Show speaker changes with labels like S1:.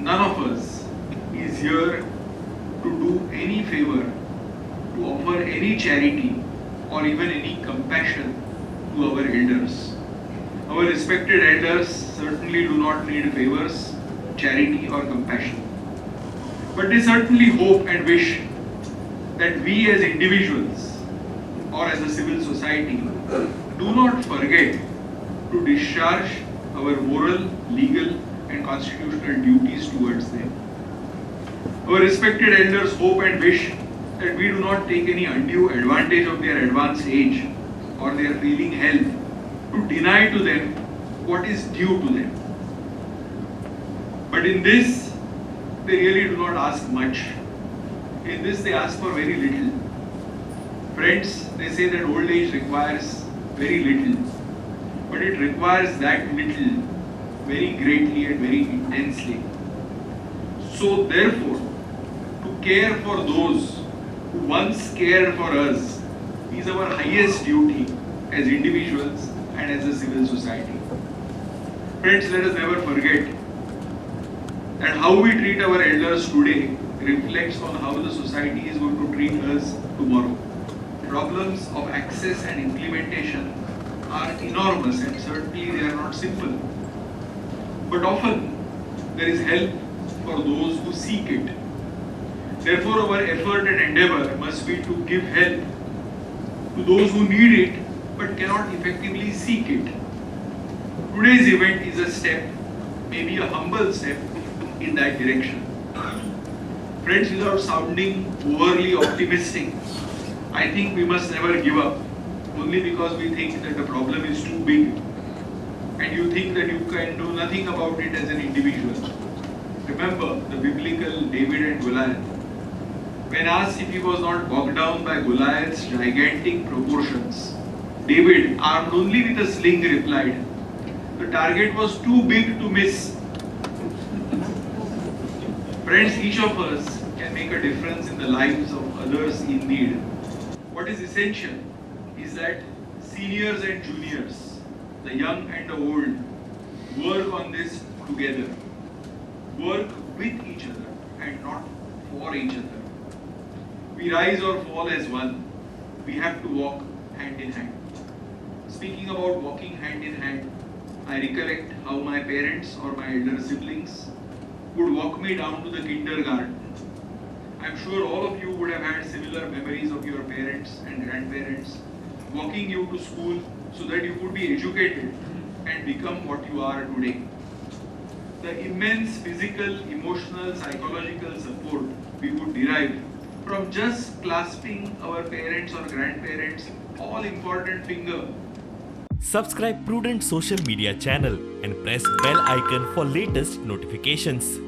S1: none of us is here to do any favor, to offer any charity or even any compassion to our elders. Our respected elders certainly do not need favors, charity or compassion. But they certainly hope and wish that we as individuals or as a civil society do not forget to discharge our moral, legal and constitutional duties towards them. Our respected elders hope and wish that we do not take any undue advantage of their advanced age or their failing health to deny to them what is due to them. But in this, they really do not ask much. In this, they ask for very little. Friends, they say that old age requires very little, but it requires that little very greatly and very intensely. So therefore, to care for those who once cared for us is our highest duty as individuals and as a civil society. Friends, let us never forget that how we treat our elders today reflects on how the society is going to treat us tomorrow. Problems of access and implementation are enormous and certainly they are not simple. But often there is help for those who seek it. Therefore, our effort and endeavor must be to give help to those who need it but cannot effectively seek it. Today's event is a step, maybe a humble step in that direction. Friends, without sounding overly optimistic, I think we must never give up only because we think that the problem is too big and you think that you can do nothing about it as an individual. Remember the biblical David and Goliath. When asked if he was not bogged down by Goliath's gigantic proportions, David, armed only with a sling, replied, "The target was too big to miss." Friends, each of us can make a difference in the lives of others in need. What is essential is that seniors and juniors, the young and the old, work on this together. Work with each other and not for each other. We rise or fall as one. We have to walk hand in hand. Speaking about walking hand in hand, I recollect how my parents or my elder siblings would walk me down to the kindergarten. I'm sure all of you would have had similar memories of your parents and grandparents walking you to school so that you could be educated and become what you are today. The immense physical, emotional, psychological support we would derive from just clasping our parents or grandparents' all-important finger.
S2: Subscribe Prudent social media channel and press bell icon for latest notifications.